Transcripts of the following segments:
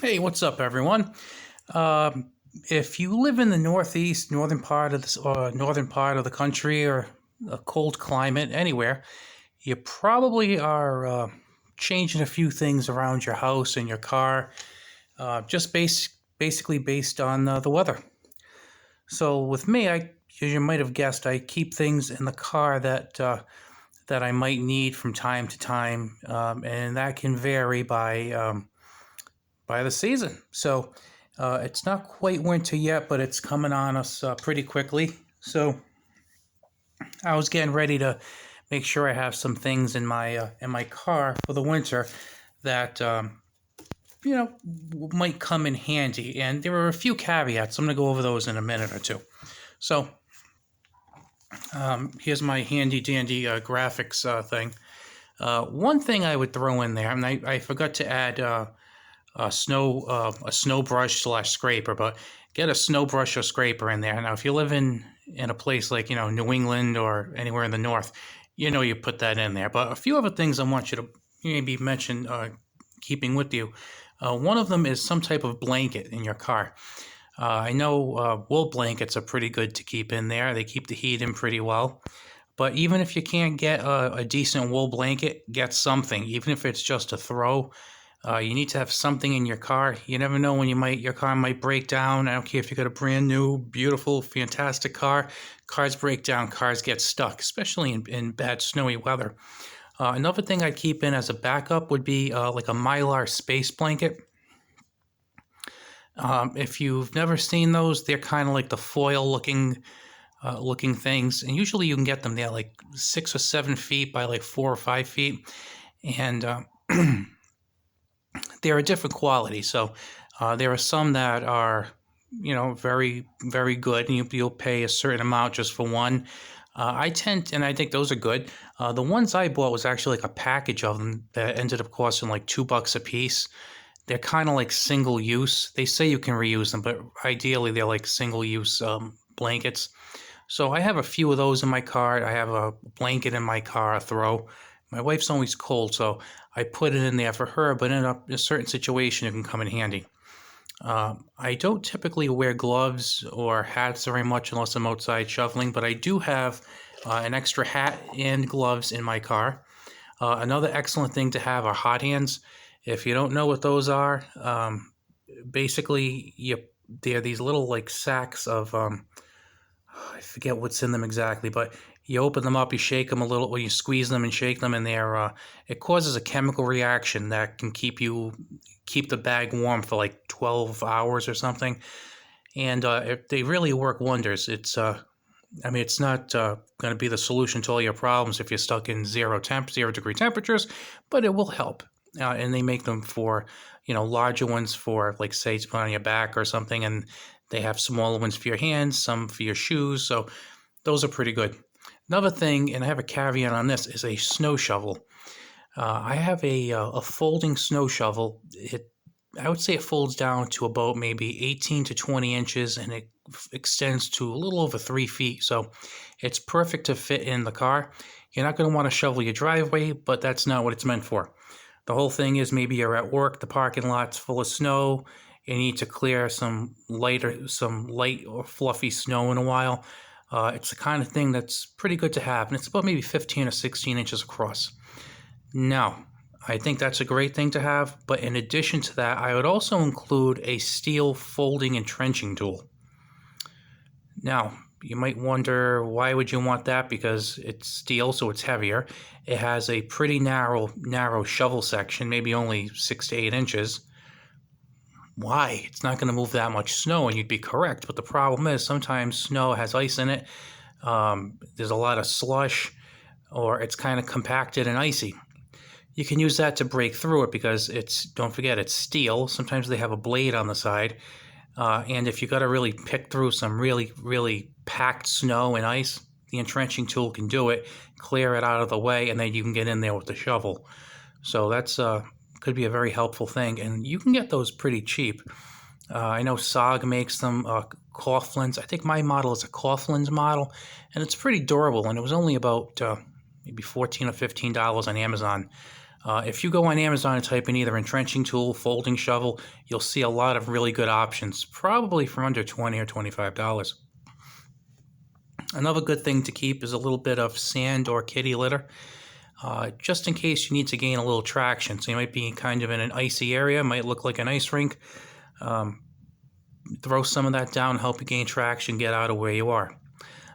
Hey, what's up, everyone? If you live in the Northeast, northern part of the country, or a cold climate anywhere, you probably are changing a few things around your house and your car, basically based on the weather. So with me, as you might have guessed, I keep things in the car that I might need from time to time, and that can vary by the season. So it's not quite winter yet, but it's coming on us pretty quickly. So I was getting ready to make sure I have some things in my car for the winter that you know might come in handy. And there are a few caveats. I'm going to go over those in a minute or two. So here's my handy dandy graphics thing. One thing I would throw in there, and I forgot to add a snow brush slash scraper, but get a snow brush or scraper in there. Now, if you live in a place like New England or anywhere in the north, you put that in there. But a few other things I want you to maybe mention, keeping with you. One of them is some type of blanket in your car. I know wool blankets are pretty good to keep in there. They keep the heat in pretty well. But even if you can't get a decent wool blanket, get something, even if it's just a throw. You need to have something in your car. You never know when your car might break down. I don't care if you got a brand new, beautiful, fantastic car. Cars break down, cars get stuck, especially in bad snowy weather. Another thing I'd keep in as a backup would be like a Mylar space blanket. If you've never seen those, they're kind of like the foil looking things, and usually you can get them. They're like 6 or 7 feet by like 4 or 5 feet, and they're a different quality. So there are some that are, very, very good, and you'll pay a certain amount just for one. I think those are good. The ones I bought was actually like a package of them that ended up costing like $2 a piece. They're kind of like single use. They say you can reuse them, but ideally they're like single use blankets. So I have a few of those in my car. I have a blanket in my car, a throw. My wife's always cold, so I put it in there for her, but in a certain situation, it can come in handy. I don't typically wear gloves or hats very much unless I'm outside shoveling, but I do have an extra hat and gloves in my car. Another excellent thing to have are hot hands. If you don't know what those are, basically they're these little like sacks of I forget what's in them exactly, but you open them up, you shake them a little, or you squeeze them and shake them, and it causes a chemical reaction that can keep the bag warm for like 12 hours or something, and they really work wonders. It's not going to be the solution to all your problems if you're stuck in 0 degree temperatures, but it will help. And they make them for, larger ones for, like, say, to put on your back or something, and they have smaller ones for your hands, some for your shoes. So those are pretty good. Another thing, and I have a caveat on this, is a snow shovel. I have a folding snow shovel. I would say it folds down to about maybe 18 to 20 inches, and it extends to a little over 3 feet. So it's perfect to fit in the car. You're not going to want to shovel your driveway, but that's not what it's meant for. The whole thing is maybe you're at work, the parking lot's full of snow, you need to clear some light or fluffy snow in a while. It's the kind of thing that's pretty good to have, and it's about maybe 15 or 16 inches across. Now, I think that's a great thing to have, but in addition to that, I would also include a steel folding and trenching tool. Now, you might wonder, why would you want that? Because it's steel, so it's heavier. It has a pretty narrow shovel section, maybe only 6 to 8 inches. Why? It's not going to move that much snow, and you'd be correct. But the problem is sometimes snow has ice in it. There's a lot of slush, or it's kind of compacted and icy. You can use that to break through it because don't forget, it's steel. Sometimes they have a blade on the side. And if you got to really pick through some really, really packed snow and ice, the entrenching tool can do it, clear it out of the way, and then you can get in there with the shovel. So that's could be a very helpful thing, and you can get those pretty cheap. I know SOG makes them, Coughlin's. I think my model is a Coughlin's model, and it's pretty durable, and it was only about maybe $14 or $15 on Amazon. If you go on Amazon and type in either entrenching tool, folding shovel, you'll see a lot of really good options, probably for under $20 or $25. Another good thing to keep is a little bit of sand or kitty litter, just in case you need to gain a little traction. So you might be kind of in an icy area, might look like an ice rink. Throw some of that down, help you gain traction, get out of where you are.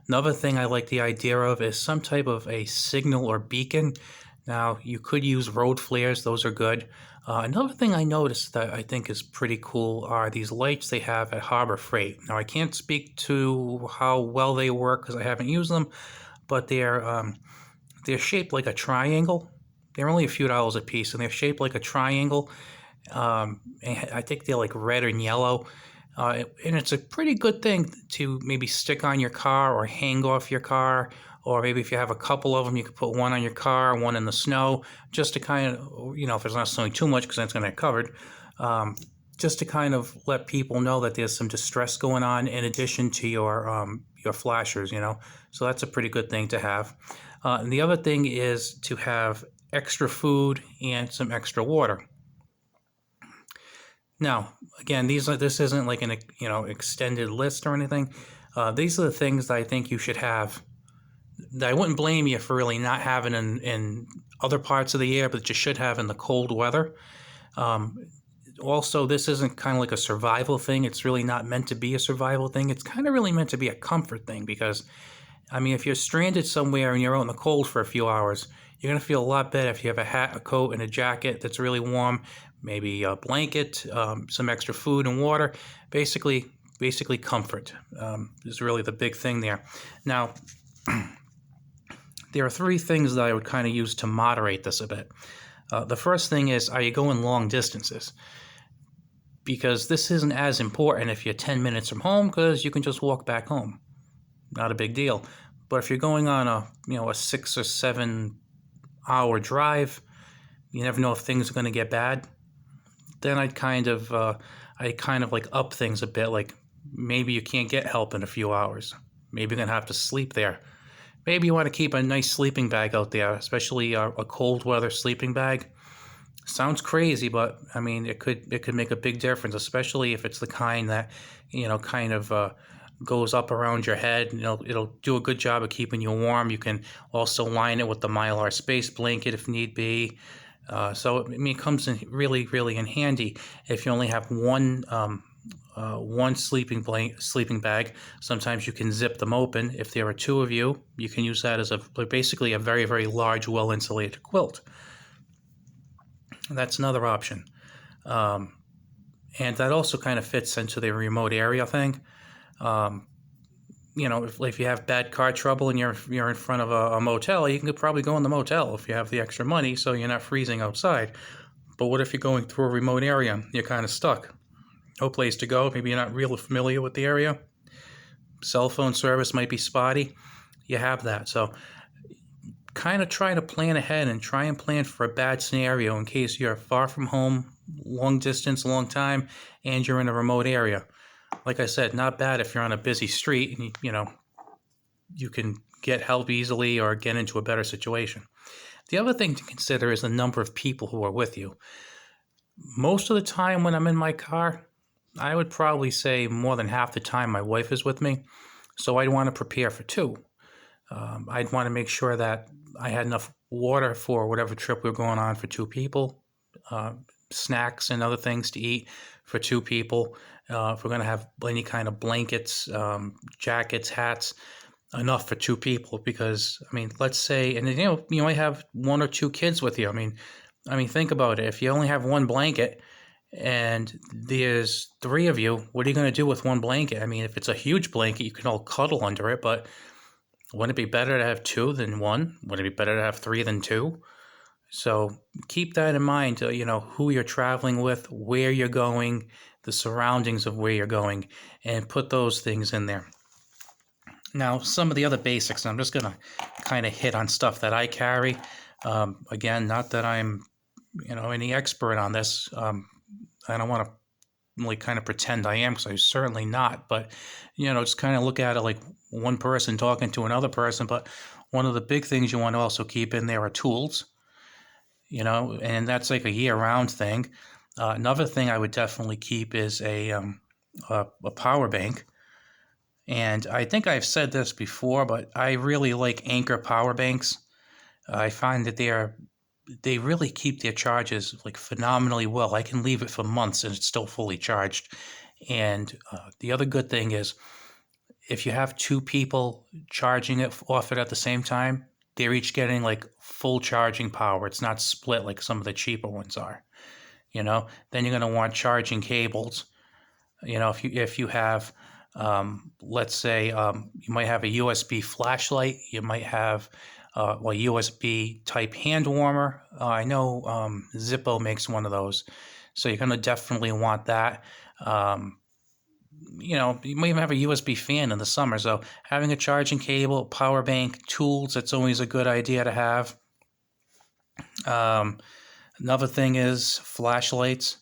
Another thing I like the idea of is some type of a signal or beacon. Now, you could use road flares. Those are good. Another thing I noticed that I think is pretty cool are these lights they have at Harbor Freight. Now, I can't speak to how well they work because I haven't used them, but they're shaped like a triangle. They're only a few dollars a piece, and they're shaped like a triangle. And I think they're like red and yellow. And it's a pretty good thing to maybe stick on your car or hang off your car, or maybe if you have a couple of them, you could put one on your car, one in the snow, just to kind of, if it's not snowing too much because that's going to get covered, just to kind of let people know that there's some distress going on in addition to your flashers, So that's a pretty good thing to have. And the other thing is to have extra food and some extra water. Now, again, this isn't like an extended list or anything. These are the things that I think you should have. That I wouldn't blame you for really not having in other parts of the year, but you should have in the cold weather. Also, this isn't kind of like a survival thing. It's really not meant to be a survival thing. It's kind of really meant to be a comfort thing because, if you're stranded somewhere and you're out in the cold for a few hours, you're going to feel a lot better if you have a hat, a coat, and a jacket that's really warm, maybe a blanket, some extra food and water. Basically comfort is really the big thing there. Now, there are three things that I would kind of use to moderate this a bit. The first thing is, are you going long distances? Because this isn't as important if you're 10 minutes from home because you can just walk back home. Not a big deal. But if you're going on a 6 or 7 hour drive, you never know if things are going to get bad. Then I'd kind of like up things a bit. Like maybe you can't get help in a few hours. Maybe you're going to have to sleep there. Maybe you want to keep a nice sleeping bag out there, especially a cold weather sleeping bag. Sounds crazy, but it could make a big difference, especially if it's the kind that goes up around your head. It'll do a good job of keeping you warm. You can also line it with the Mylar space blanket if need be. So it comes in really, really in handy if you only have one sleeping bag. Sometimes you can zip them open. If there are two of you, you can use that as basically a very, very large, well-insulated quilt. That's another option. And that also kind of fits into the remote area thing. If you have bad car trouble and you're in front of a motel, you can probably go in the motel if you have the extra money, so you're not freezing outside. But what if you're going through a remote area? You're kind of stuck. No place to go. Maybe you're not really familiar with the area. Cell phone service might be spotty. You have that. So kind of try to plan ahead and try and plan for a bad scenario in case you're far from home, long distance, long time, and you're in a remote area. Like I said, not bad if you're on a busy street and you can get help easily or get into a better situation. The other thing to consider is the number of people who are with you. Most of the time when I'm in my car, I would probably say more than half the time my wife is with me. So I'd want to prepare for two. I'd want to make sure that I had enough water for whatever trip we were going on for two people, snacks and other things to eat for two people. If we're going to have any kind of blankets, jackets, hats, enough for two people. Because, let's say, and you might have one or two kids with you. Think about it. If you only have one blanket and there's three of you, what are you going to do with one blanket? If it's a huge blanket, you can all cuddle under it, but wouldn't it be better to have two than one? Wouldn't it be better to have three than two? So keep that in mind, who you're traveling with, where you're going, the surroundings of where you're going, and put those things in there. Now, some of the other basics, I'm just going to kind of hit on stuff that I carry. Again, not that I'm, any expert on this. I don't want to really kind of pretend I am because I'm certainly not. But, just kind of look at it like one person talking to another person. But one of the big things you want to also keep in there are tools. and that's like a year-round thing. Another thing I would definitely keep is a power bank. And I think I've said this before, but I really like Anchor power banks. I find that they really keep their charges like phenomenally well. I can leave it for months and it's still fully charged. And the other good thing is if you have two people charging it off it at the same time, they're each getting like full charging power. It's not split like some of the cheaper ones are. Then you're going to want charging cables. If you have, let's say, you might have a USB flashlight, you might have USB type hand warmer. I know Zippo makes one of those, so you're going to definitely want that. You might even have a USB fan in the summer, so having a charging cable, power bank, tools, that's always a good idea to have. Another thing is flashlights.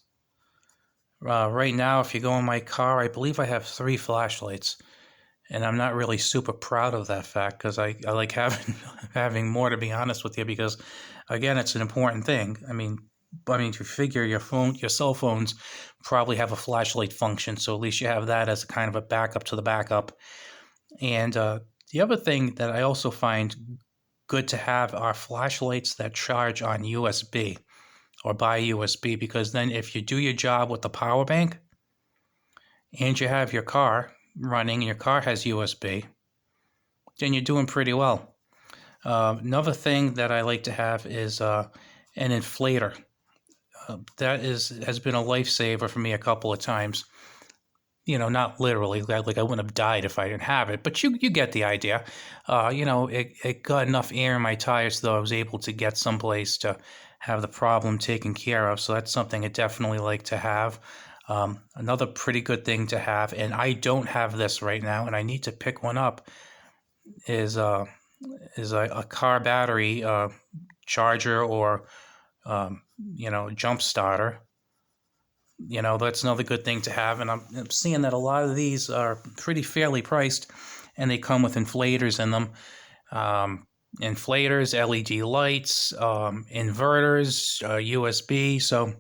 Right now, if you go in my car, I believe I have 3 flashlights, and I'm not really super proud of that fact because I like having more, to be honest with you, because again, it's an important thing. I mean, to figure your cell phones probably have a flashlight function, so at least you have that as a kind of a backup to the backup. And the other thing that I also find good to have are flashlights that charge on USB or by USB, because then if you do your job with the power bank and you have your car running and your car has USB, then you're doing pretty well. Another thing that I like to have is an inflator. That has been a lifesaver for me a couple of times. Not literally, like I wouldn't have died if I didn't have it, but you get the idea. It got enough air in my tires so I was able to get someplace to have the problem taken care of. So that's something I definitely like to have. Another pretty good thing to have, and I don't have this right now, and I need to pick one up, is a car battery charger or jump starter. That's another good thing to have, and I'm seeing that a lot of these are pretty fairly priced, and they come with inflators in them. Inflators, LED lights, inverters, USB, so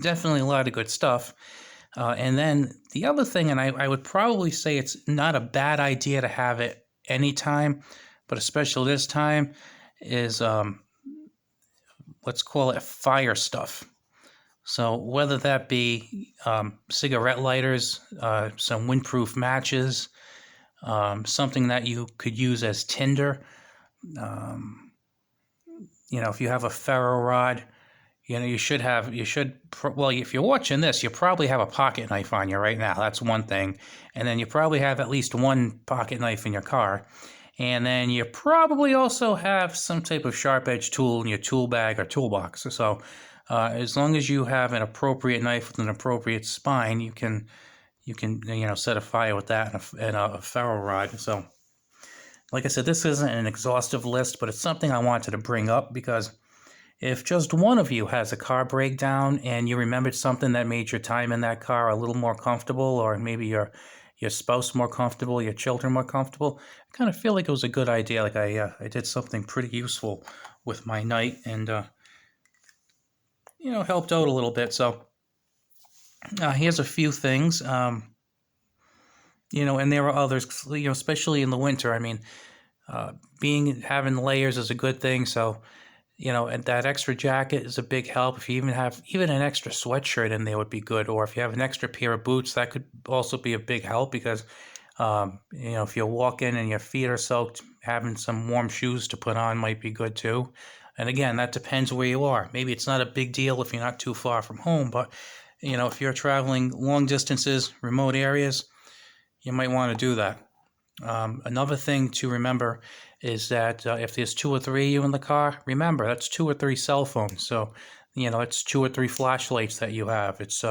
definitely a lot of good stuff. And then the other thing, and I would probably say it's not a bad idea to have it anytime, but especially this time, is let's call it fire stuff. So whether that be cigarette lighters, some windproof matches, something that you could use as tinder. If you have a ferro rod, well, if you're watching this, you probably have a pocket knife on you right now. That's one thing. And then you probably have at least one pocket knife in your car. And then you probably also have some type of sharp edge tool in your tool bag or toolbox. So as long as you have an appropriate knife with an appropriate spine, you can set a fire with that and a ferro rod. So like I said, this isn't an exhaustive list, but it's something I wanted to bring up because if just one of you has a car breakdown and you remembered something that made your time in that car a little more comfortable, or maybe your spouse more comfortable, your children more comfortable, I kind of feel like it was a good idea. Like I did something pretty useful with my night and helped out a little bit. So here's a few things. And there are others. Especially in the winter. I mean, having layers is a good thing. So. And that extra jacket is a big help. If you even have an extra sweatshirt in there would be good. Or if you have an extra pair of boots, that could also be a big help because, if you walk in and your feet are soaked, having some warm shoes to put on might be good too. And again, that depends where you are. Maybe it's not a big deal if you're not too far from home, but, if you're traveling long distances, remote areas, you might want to do that. Another thing to remember is that if there's 2 or 3 of you in the car, remember that's 2 or 3 cell phones. So, it's 2 or 3 flashlights that you have. It's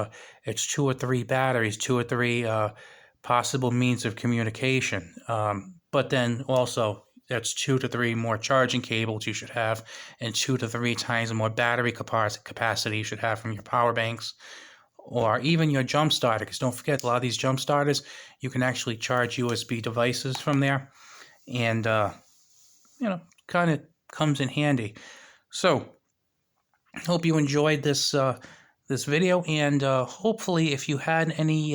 2 or 3 batteries, 2 or 3 possible means of communication. But then also that's 2 to 3 more charging cables you should have, and 2 to 3 times more battery capacity you should have from your power banks. Or even your jump starter, because don't forget, a lot of these jump starters, you can actually charge USB devices from there, and kind of comes in handy. So Hope you enjoyed this video, and hopefully, if you had any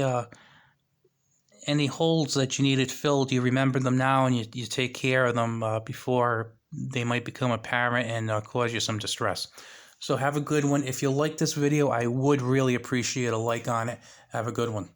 holes that you needed filled, you remember them now, and you take care of them before they might become apparent and cause you some distress. So have a good one. If you like this video, I would really appreciate a like on it. Have a good one.